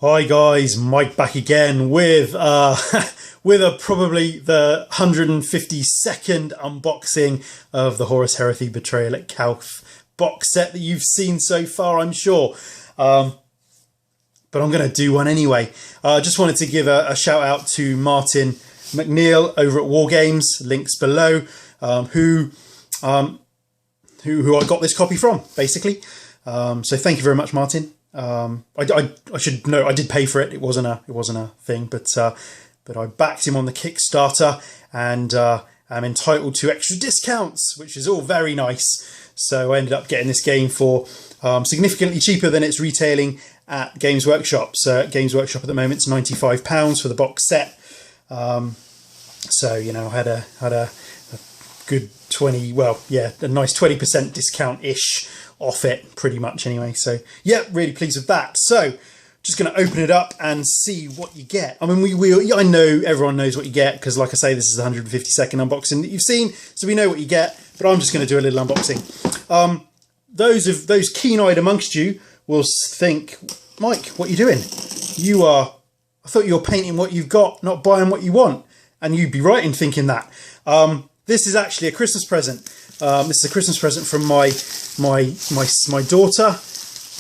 Hi guys, Mike back again with with probably the 152nd unboxing of the Horus Heresy Betrayal at Calth box set that you've seen so far, I'm sure. But I'm going to do one anyway. I just wanted to give a shout out to Martin McNeil over at War Games, links below, who I got this copy from, basically. So thank you very much, Martin. I should note I did pay for it. It wasn't a thing, but I backed him on the Kickstarter, and I'm entitled to extra discounts, which is all very nice. So I ended up getting this game for significantly cheaper than it's retailing at Games Workshop. So at Games Workshop at the moment it's £95 for the box set. So you know, I had a good 20, well, yeah, a nice 20% discount ish off it, pretty much anyway. So yeah, really pleased with that. So just going to open it up and see what you get. I mean, I know everyone knows what you get, because like I say, this is the 152nd unboxing that you've seen, so we know what you get. But I'm just going to do a little unboxing. Those keen-eyed amongst you will think, Mike, what are you doing? I thought you were painting what you've got, not buying what you want. And you'd be right in thinking that. This is actually a Christmas present. This is a Christmas present from my daughter,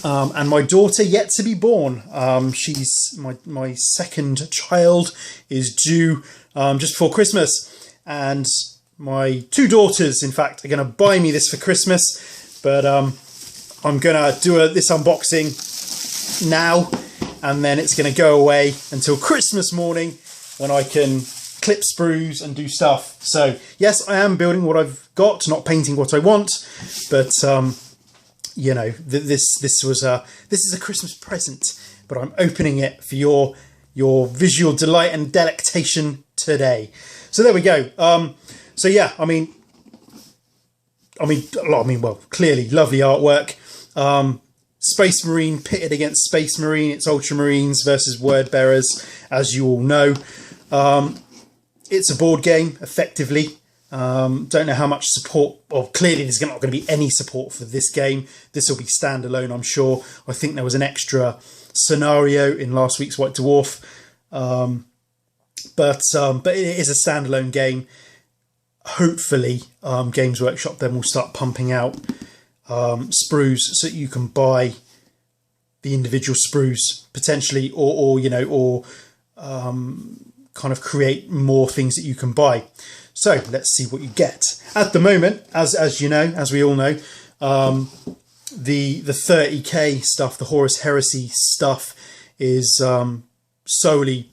and my daughter yet to be born. She's my second child is due just before Christmas, and my two daughters, in fact, are going to buy me this for Christmas. But I'm going to do this unboxing now, and then it's going to go away until Christmas morning, when I can clip sprues and do stuff. So yes, I am building what I've got, not painting what I want, but you know, this is a Christmas present, but I'm opening it for your visual delight and delectation today. So there we go. So yeah, I mean, well, clearly lovely artwork. Space Marine pitted against Space Marine. It's Ultramarines versus Word Bearers, as you all know. It's a board game, effectively. Don't know how much support, or clearly there's not going to be any support for this game. This will be standalone, I'm sure. I think there was an extra scenario in last week's White Dwarf. But it is a standalone game. Hopefully, Games Workshop then will start pumping out sprues so that you can buy the individual sprues potentially, or kind of create more things that you can buy. So let's see what you get. At the moment, as you know, as we all know, the 30k stuff, the Horus Heresy stuff, is solely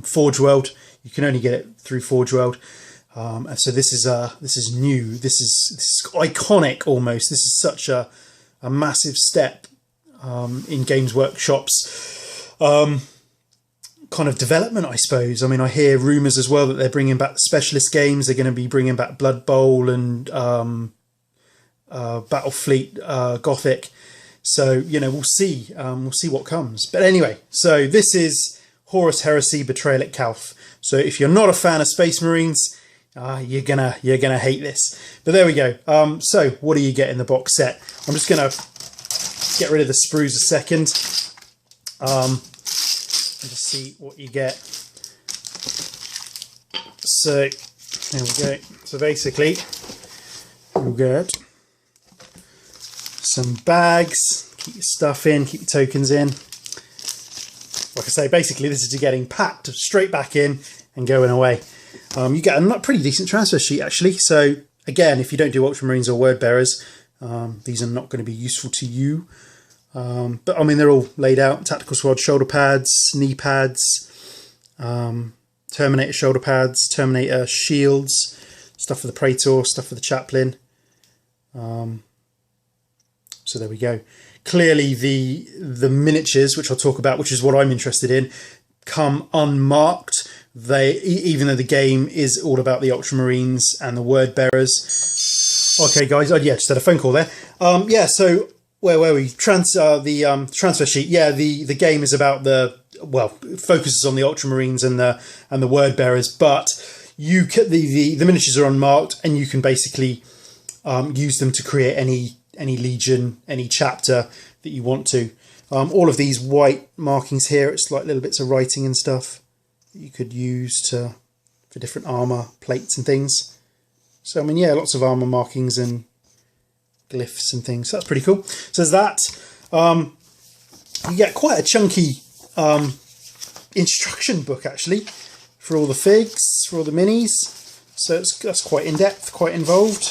Forge World. You can only get it through Forge World. And so this is new. This is iconic almost. This is such a massive step in Games Workshop's kind of development, I suppose. I mean, I hear rumours as well that they're bringing back the specialist games. They're going to be bringing back Blood Bowl and Battlefleet Gothic. So, you know, we'll see what comes. But anyway, so this is Horus Heresy Betrayal at Calth. So if you're not a fan of Space Marines, you're gonna hate this. But there we go. So what do you get in the box set? I'm just gonna get rid of the sprues a second. And just see what you get. So there we go. So basically you'll get some bags, keep your stuff in, keep your tokens in. Like I say, basically this is to getting packed straight back in and going away. You get a pretty decent transfer sheet actually. So again, if you don't do Ultramarines or Word Bearers, these are not going to be useful to you. But I mean, they're all laid out. Tactical Squad shoulder pads, knee pads, Terminator shoulder pads, Terminator shields, stuff for the Praetor, stuff for the Chaplain. So there we go. Clearly the miniatures, which I'll talk about, which is what I'm interested in, come unmarked. Even though the game is all about the Ultramarines and the Word Bearers. Okay, guys. Yeah, just had a phone call there. Yeah, so where were we? Transfer sheet. Yeah, the game is about it focuses on the Ultramarines and the Word Bearers, but the miniatures are unmarked, and you can basically use them to create any legion, any chapter that you want to. All of these white markings here, it's like little bits of writing and stuff that you could use for different armor plates and things. So I mean, yeah, lots of armor markings and glyphs and things. So that's pretty cool. So there's that. You get quite a chunky instruction book actually for all the figs, for all the minis. So that's quite in depth, quite involved.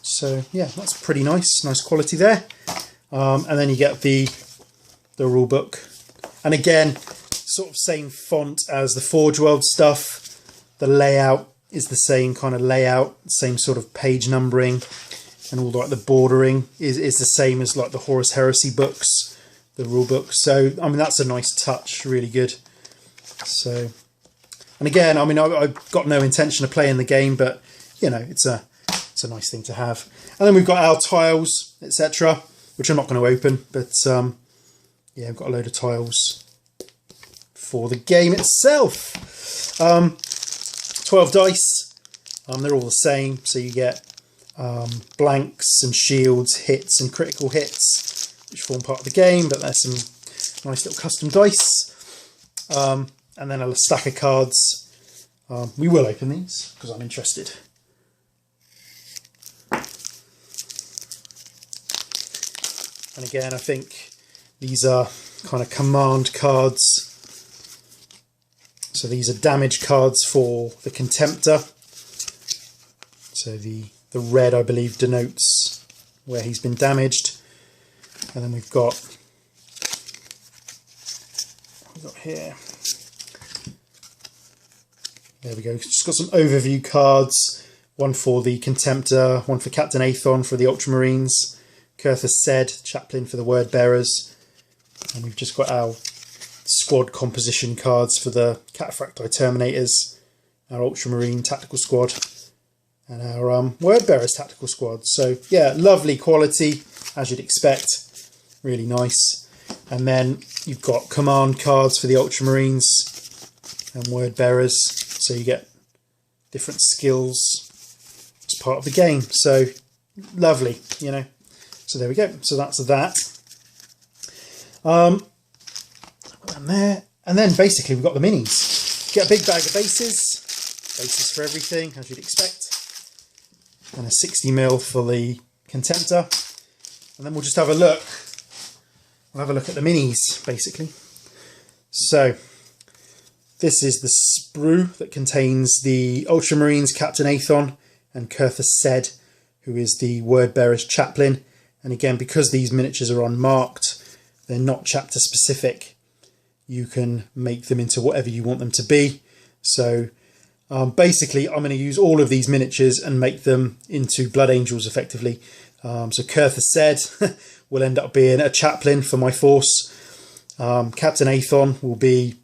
So yeah, that's pretty nice quality there. And then you get the rule book, and again, sort of same font as the Forge World stuff. The layout is the same kind of layout, same sort of page numbering, and all like the bordering is the same as like the Horus Heresy books, the rule book. So I mean, that's a nice touch, really good. So, and again, I mean, I've got no intention of playing the game, but you know, it's a nice thing to have. And then we've got our tiles, etc., which I'm not going to open, but yeah, I've got a load of tiles for the game itself. 12 dice, they're all the same, so you get blanks and shields, hits and critical hits, which form part of the game, but there's some nice little custom dice. And then a stack of cards. We will open these because I'm interested. And again, I think these are kind of command cards. So these are damage cards for the Contemptor. So the red, I believe, denotes where he's been damaged. And then we've got here. There we go. Just got some overview cards. One for the Contemptor, one for Captain Aethon for the Ultramarines. Calth has said, chaplain for the Word Bearers, and we've just got our squad composition cards for the Cataphracti Terminators, our Ultramarine Tactical Squad, and our Word Bearers Tactical Squad. So yeah, lovely quality, as you'd expect, really nice. And then you've got command cards for the Ultramarines and Word Bearers, so you get different skills as part of the game. So lovely, you know. So there we go. So that's that. And there. And then basically we've got the minis. Get a big bag of bases for everything, as you'd expect. And a 60mm for the Contemptor. And then we'll just have a look. We'll have a look at the minis, basically. So this is the sprue that contains the Ultramarines, Captain Aethon, and Calth has said, who is the Word Bearers chaplain. And again, because these miniatures are unmarked, they're not chapter specific. You can make them into whatever you want them to be. So basically, I'm going to use all of these miniatures and make them into Blood Angels effectively. So Calth has said will end up being a chaplain for my force. Captain Aethon will be,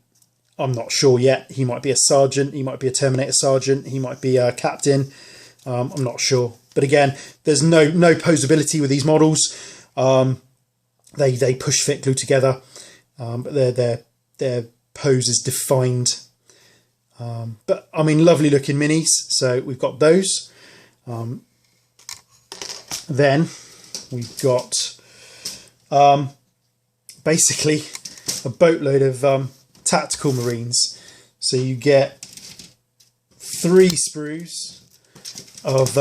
I'm not sure yet. He might be a sergeant. He might be a Terminator sergeant. He might be a captain. I'm not sure. But again, there's no posability with these models. They push fit glue together, but their pose is defined. But I mean, lovely looking minis. So we've got those. Then we've got basically a boatload of tactical marines. So you get 3 sprues of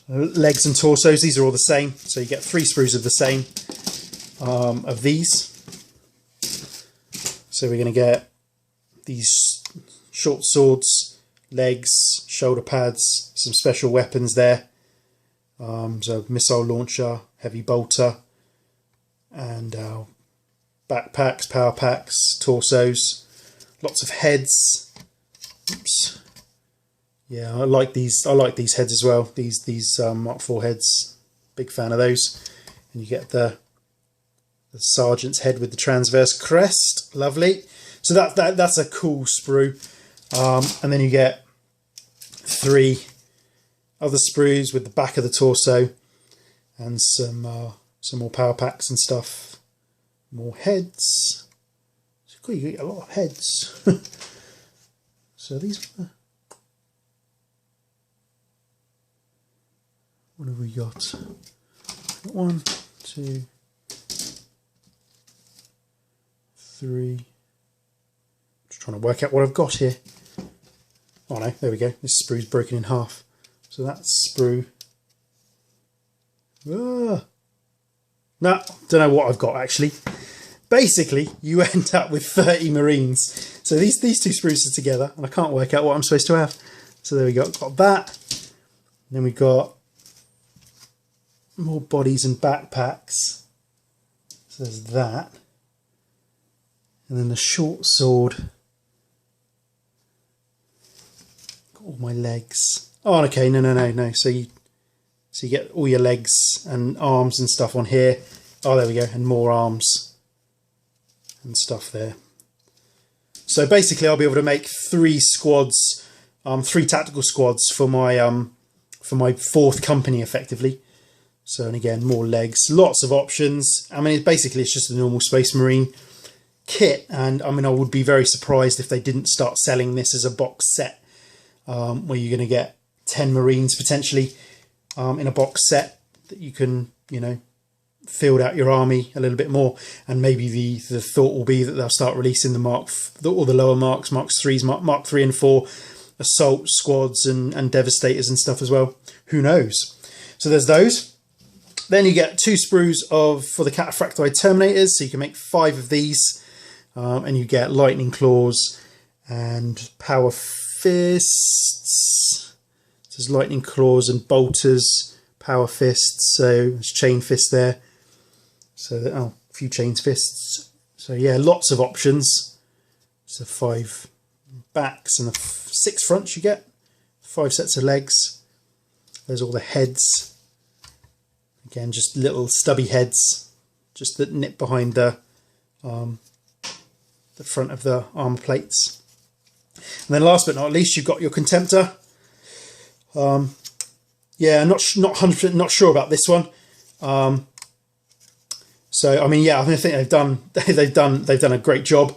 legs and torsos. These are all the same, so you get 3 sprues of the same of these. So we're going to get these short swords, legs, shoulder pads, some special weapons there. So missile launcher, heavy bolter, and backpacks, power packs, torsos, lots of heads. Oops. Yeah, I like these heads as well. These Mark IV heads, big fan of those. And you get the sergeant's head with the transverse crest, lovely. So that's a cool sprue. And then you get 3 other sprues with the back of the torso, and some more power packs and stuff. More heads. So cool, you get a lot of heads. So these. What have we got? 1, 2, 3. Just trying to work out what I've got here. Oh no, there we go. This sprue's broken in half. So that's sprue. No, don't know what I've got actually. Basically, you end up with 30 Marines. So these two sprues are together, and I can't work out what I'm supposed to have. So there we go. Got that. Then we got more bodies and backpacks. So there's that. And then the short sword. Got all my legs. Oh, okay. No. So you get all your legs and arms and stuff on here. Oh, there we go. And more arms and stuff there. So basically, I'll be able to make 3 squads, 3 tactical squads for my 4th company, effectively. So, and again, more legs, lots of options. I mean, it's just a normal Space Marine kit, and I mean, I would be very surprised if they didn't start selling this as a box set, where you're going to get 10 Marines potentially in a box set that you can, you know, field out your army a little bit more. And maybe the thought will be that they'll start releasing the lower marks, Marks 3s, Mark 3 and 4 assault squads and devastators and stuff as well. Who knows? So there's those. Then you get 2 sprues for the Cataphractii Terminators, so you can make 5 of these, and you get lightning claws and power fists. So there's lightning claws and bolters, power fists. So there's chain fist there. So a few chain fists. So yeah, lots of options. So 5 backs and 6 fronts you get. 5 sets of legs. There's all the heads. Again, just little stubby heads, just that nip behind the front of the armor plates. And then last but not least, you've got your Contemptor. Yeah, not 100% not sure about this one. So I mean, yeah, I think they've done a great job.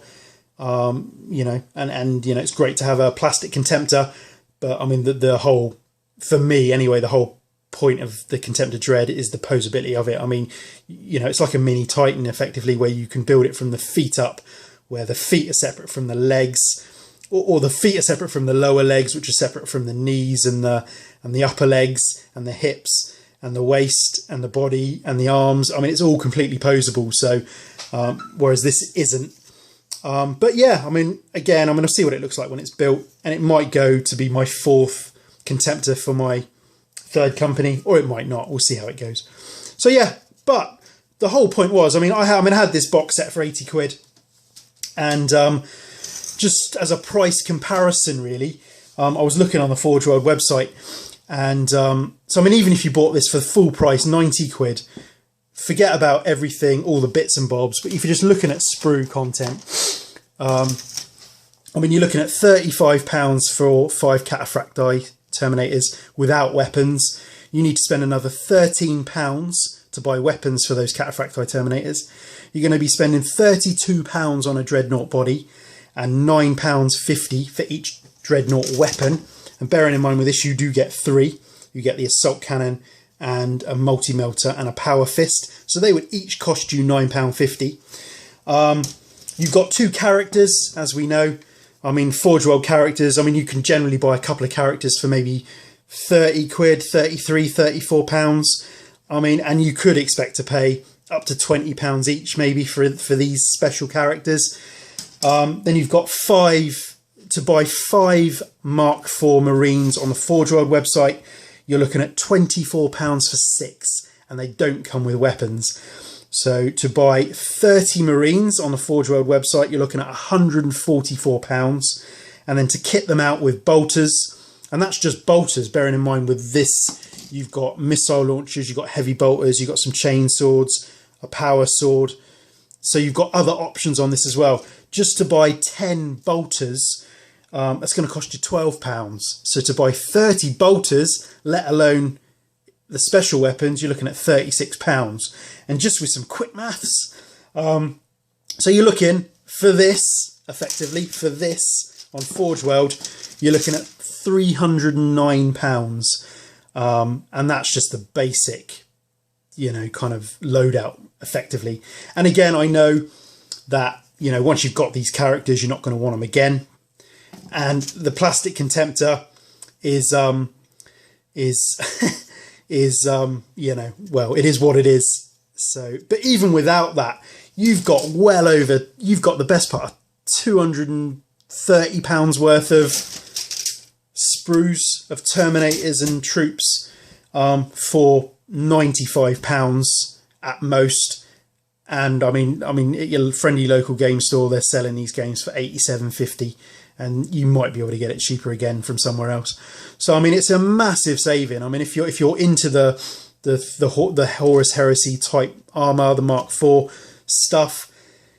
You know, and you know, it's great to have a plastic Contemptor, but I mean, the whole, for me anyway, the whole point of the Contemptor Dread is the posability of it. I mean, you know, it's like a mini Titan effectively, where you can build it from the feet up, where the feet are separate from the legs, or the feet are separate from the lower legs, which are separate from the knees and the upper legs and the hips and the waist and the body and the arms. I mean, it's all completely posable. So whereas this isn't. But yeah, I mean, again, I'm going to see what it looks like when it's built, and it might go to be my 4th Contemptor for my 3rd company, or it might not. We'll see how it goes. So yeah, but the whole point was, I had this box set for 80 quid, and just as a price comparison, really, I was looking on the Forge World website, and so I mean, even if you bought this for full price, 90 quid, forget about everything, all the bits and bobs. But if you're just looking at sprue content, I mean, you're looking at £35 for 5 Cataphractii Terminators without weapons. You need to spend another £13 to buy weapons for those Cataphractii Terminators. You're going to be spending £32 on a Dreadnought body and £9.50 for each Dreadnought weapon. And bearing in mind with this, you do get 3. You get the assault cannon and a multi-melter and a power fist. So they would each cost you £9.50. You've got 2 characters, as we know. I mean, Forge World characters, I mean, you can generally buy a couple of characters for maybe 30 quid, 33, 34 pounds. I mean, and you could expect to pay up to £20 each maybe for these special characters. Then you've got 5 to buy 5 Mark IV Marines on the Forge World website. You're looking at £24 for 6, and they don't come with weapons. So to buy 30 Marines on the Forge World website, you're looking at £144. And then to kit them out with bolters, and that's just bolters, bearing in mind with this, you've got missile launchers, you've got heavy bolters, you've got some chain swords, a power sword. So you've got other options on this as well. Just to buy 10 bolters, that's going to cost you £12. So to buy 30 bolters, let alone the special weapons, you're looking at £36. And just with some quick maths, so you're looking for this, effectively, for this on Forge World, you're looking at £309. And that's just the basic, kind of loadout effectively. And again, I know that, once you've got these characters, you're not going to want them again. And the plastic contemptor is well, it is what it is. So, but even without that, you've got the best part of £230 worth of sprues of Terminators and troops for £95 at most. And I mean, at your friendly local game store, they're selling these games for £87.50, and you might be able to get it cheaper again from somewhere else. So I mean, it's a massive saving. I mean, if you're into the Horus Heresy type armor, the Mark IV stuff,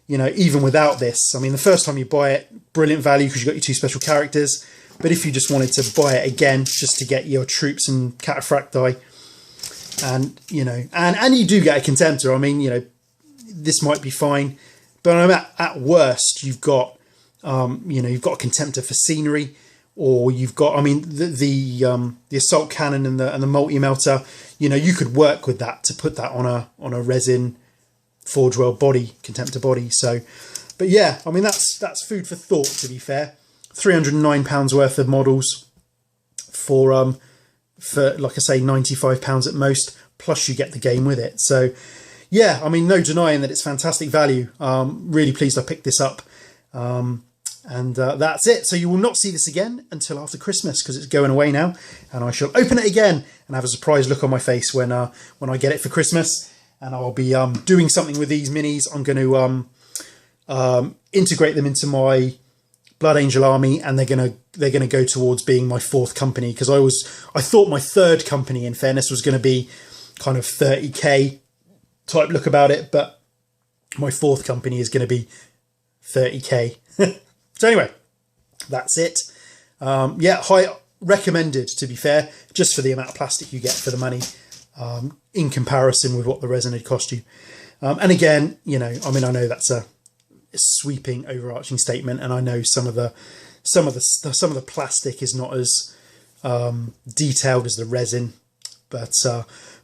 even without this, I mean, the first time you buy it, brilliant value because you got your 2 special characters. But if you just wanted to buy it again, just to get your troops and cataphracti, and and you do get a contemptor. I mean, this might be fine, but at worst, you've got you've got a contemptor for scenery, or you've got, I mean, the assault cannon and the multi melter. You could work with that to put that on a resin Forge World body, contemptor body. So, but yeah, I mean, that's food for thought, to be fair. £309 worth of models for like I say, £95 at most, plus you get the game with it. So yeah, I mean, no denying that it's fantastic value. Really pleased I picked this up. And that's it. So you will not see this again until after Christmas, because it's going away now, and I shall open it again and have a surprise look on my face when I get it for Christmas. And I'll be doing something with these minis. I'm going to integrate them into my Blood Angel army, and they're gonna go towards being my 4th company, because I thought my 3rd company, in fairness, was going to be kind of 30k type look about it, but my 4th company is going to be 30k. So anyway, that's it. Yeah, high recommended, to be fair, just for the amount of plastic you get for the money, in comparison with what the resin had cost you. And again, I mean, I know that's a sweeping, overarching statement, and I know some of the plastic is not as detailed as the resin, but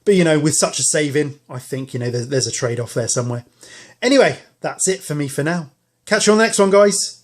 with such a saving, I think there's a trade-off there somewhere. Anyway, that's it for me for now. Catch you on the next one, guys.